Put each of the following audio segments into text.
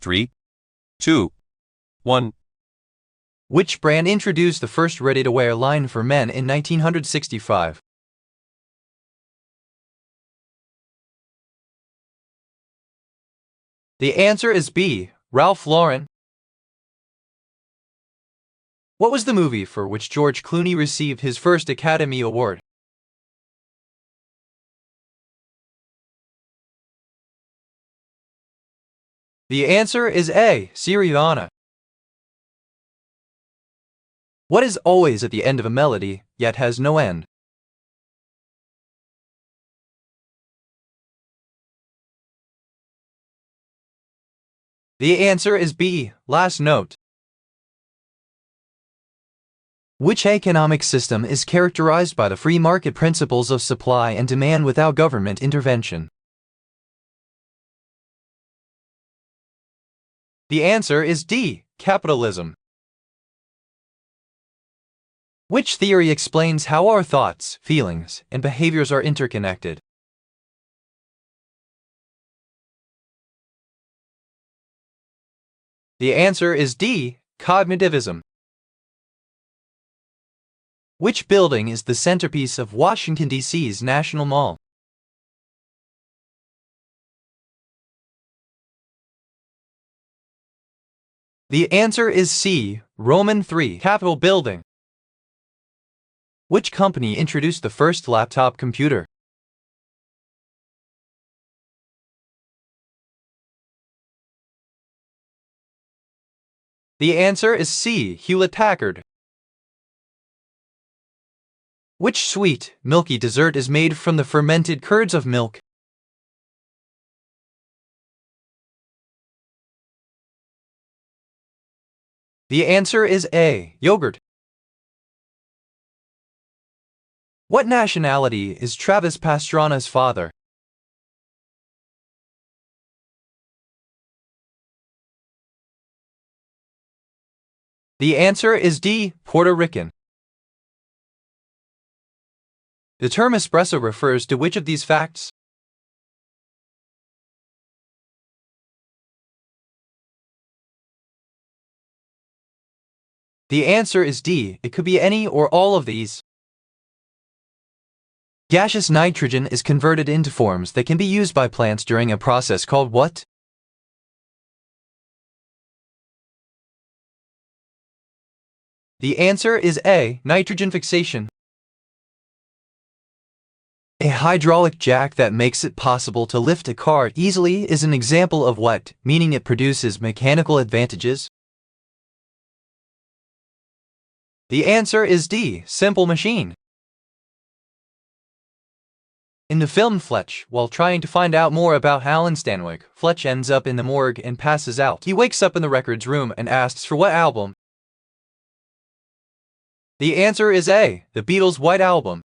3, 2, 1. Which brand introduced the first ready-to-wear line for men in 1965? The answer is B. Ralph Lauren. What was the movie for which George Clooney received his first Academy Award? The answer is A. Syriana. What is always at the end of a melody, yet has no end? The answer is B. Last note. Which economic system is characterized by the free market principles of supply and demand without government intervention? The answer is D. Capitalism. Which theory explains how our thoughts, feelings, and behaviors are interconnected? The answer is D. Cognitivism. Which building is the centerpiece of Washington, D.C.'s National Mall? The answer is C. Roman III Capitol Building. Which company introduced the first laptop computer? The answer is C. Hewlett-Packard. Which sweet, milky dessert is made from the fermented curds of milk? The answer is A. Yogurt. What nationality is Travis Pastrana's father? The answer is D. Puerto Rican. The term espresso refers to which of these facts? The answer is D. It could be any or all of these. Gaseous nitrogen is converted into forms that can be used by plants during a process called what? The answer is A. Nitrogen fixation. A hydraulic jack that makes it possible to lift a car easily is an example of what, meaning it produces mechanical advantages? The answer is D. Simple machine. In the film Fletch, while trying to find out more about Alan Stanwyck, Fletch ends up in the morgue and passes out. He wakes up in the records room and asks for what album? The answer is A. The Beatles' White Album.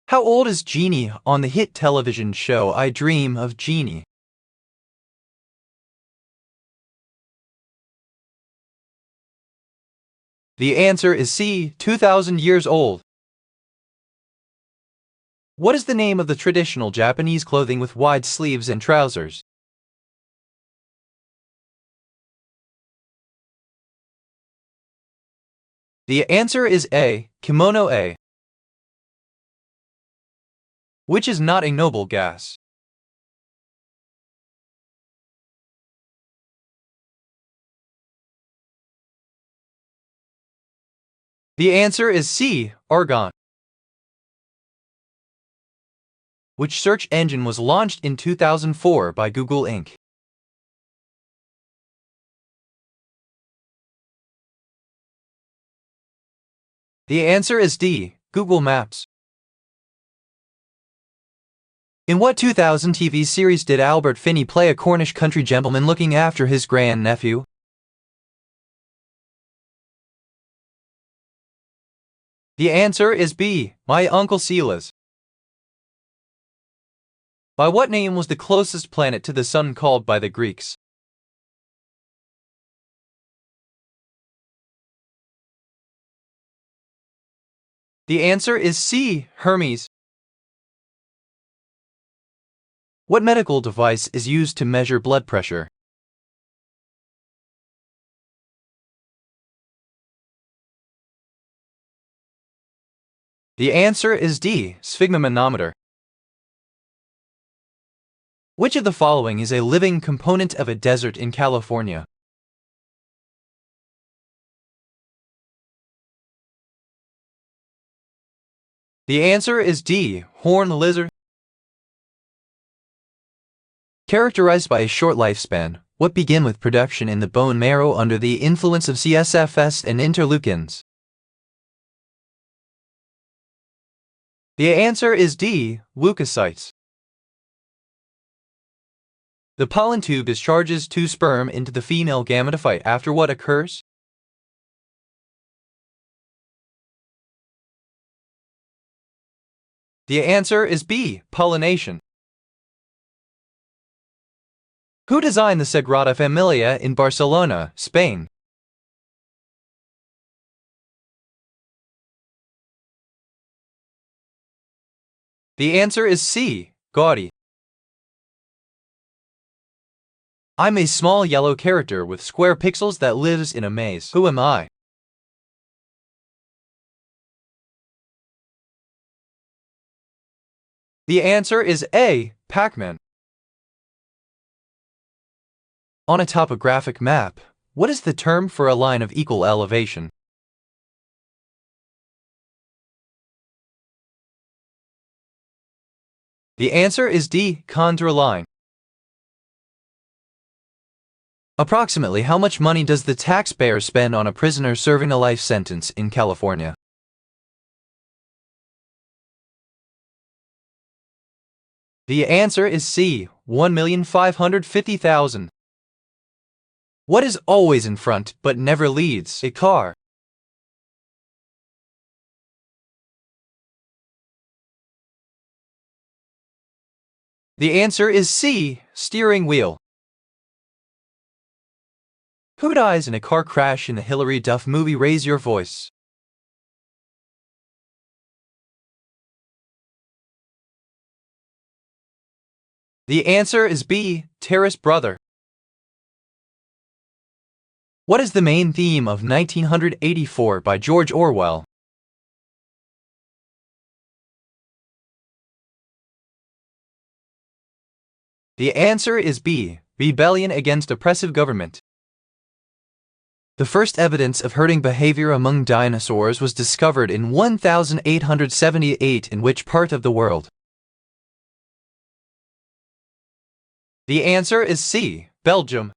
How old is Jeannie on the hit television show I Dream of Jeannie? The answer is C. 2,000 years old. What is the name of the traditional Japanese clothing with wide sleeves and trousers? The answer is A. Kimono A. Which is not a noble gas? The answer is C. Argon. Which search engine was launched in 2004 by Google Inc.? The answer is D. Google Maps. In what 2000 TV series did Albert Finney play a Cornish country gentleman looking after his grandnephew? The answer is B. My Uncle Silas. By what name was the closest planet to the Sun called by the Greeks? The answer is C. Hermes. What medical device is used to measure blood pressure? The answer is D, sphygmomanometer. Which of the following is a living component of a desert in California? The answer is D, horned lizard. Characterized by a short lifespan, what begin with production in the bone marrow under the influence of CSFs and interleukins? The answer is D, leukocytes. The pollen tube discharges two sperm into the female gametophyte after what occurs? The answer is B, pollination. Who designed the Sagrada Familia in Barcelona, Spain? The answer is C, Gaudi. I'm a small yellow character with square pixels that lives in a maze. Who am I? The answer is A, Pac-Man. On a topographic map, what is the term for a line of equal elevation? The answer is D, contour line. Approximately how much money does the taxpayer spend on a prisoner serving a life sentence in California? The answer is C, $1,550,000. What is always in front but never leads a car? The answer is C, steering wheel. Who dies in a car crash in the Hilary Duff movie Raise Your Voice? The answer is B, Terrace brother. What is the main theme of 1984 by George Orwell? The answer is B, rebellion against oppressive government. The first evidence of herding behavior among dinosaurs was discovered in 1878 in which part of the world? The answer is C, Belgium.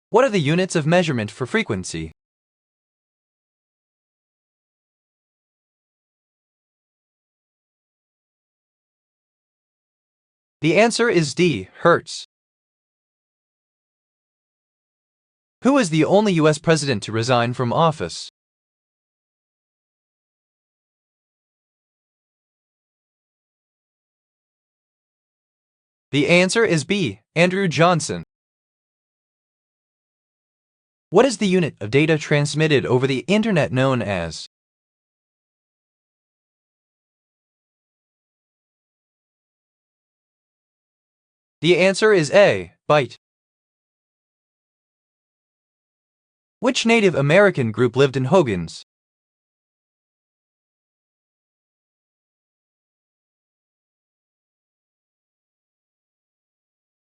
What are the units of measurement for frequency? The answer is D, hertz. Who is the only U.S. president to resign from office? The answer is B, Andrew Johnson. What is the unit of data transmitted over the Internet known as? The answer is A, byte. Which Native American group lived in Hogan's?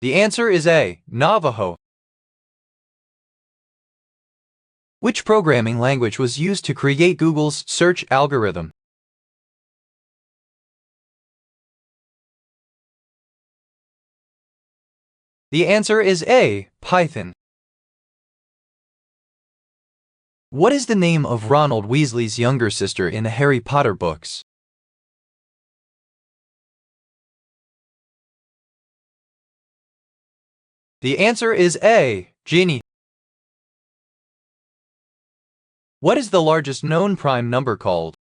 The answer is A, Navajo. Which programming language was used to create Google's search algorithm? The answer is A, Python. What is the name of Ronald Weasley's younger sister in the Harry Potter books? The answer is A, Ginny. What is the largest known prime number called?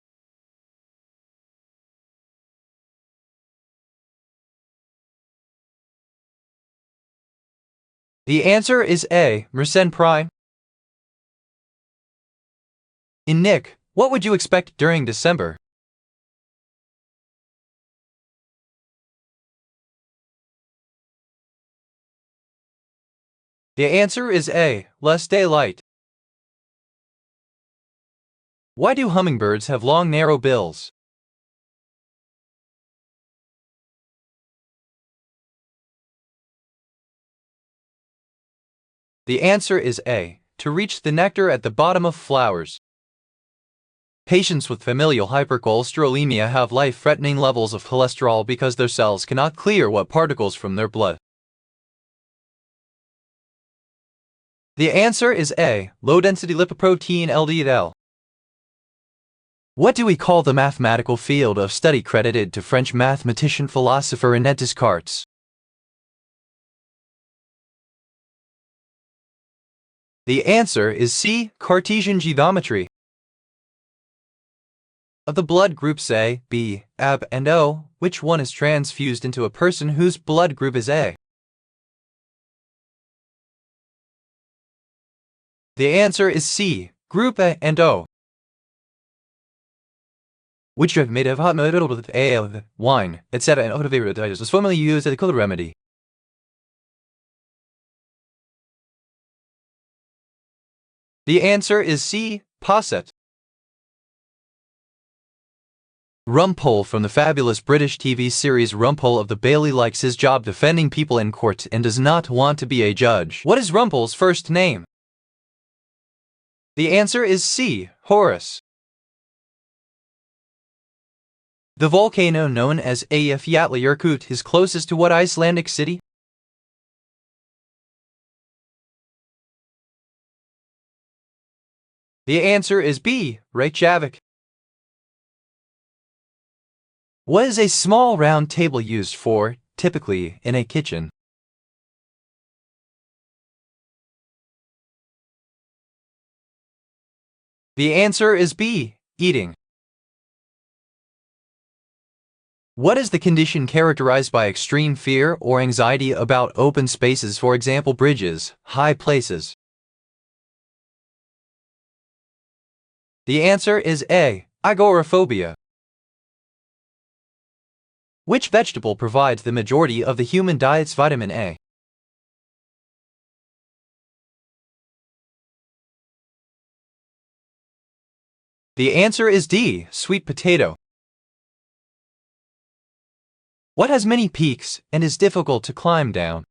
The answer is A, Mersenne prime. In Nick, what would you expect during December? The answer is A. Less daylight. Why do hummingbirds have long, narrow bills? The answer is A. To reach the nectar at the bottom of flowers. Patients with familial hypercholesterolemia have life-threatening levels of cholesterol because their cells cannot clear what particles from their blood. The answer is A. Low-density lipoprotein LDL. What do we call the mathematical field of study credited to French mathematician, philosopher René Descartes? The answer is C. Cartesian geometry. Of the blood groups A, B, AB, and O, which one is transfused into a person whose blood group is A? The answer is C. Group A and O. Which have made of hot metal with ale, wine, etc. and other varieties was formerly used as a cold remedy. The answer is C. Posset. Rumpole from the fabulous British TV series Rumpole of the Bailey likes his job defending people in court and does not want to be a judge. What is Rumpole's first name? The answer is C. Horace. The volcano known as Eyjafjallajökull is closest to what Icelandic city? The answer is B. Reykjavik. What is a small round table used for, typically, in a kitchen? The answer is B. Eating. What is the condition characterized by extreme fear or anxiety about open spaces, for example bridges, high places? The answer is A. Agoraphobia. Which vegetable provides the majority of the human diet's vitamin A? The answer is D. Sweet potato. What has many peaks and is difficult to climb down?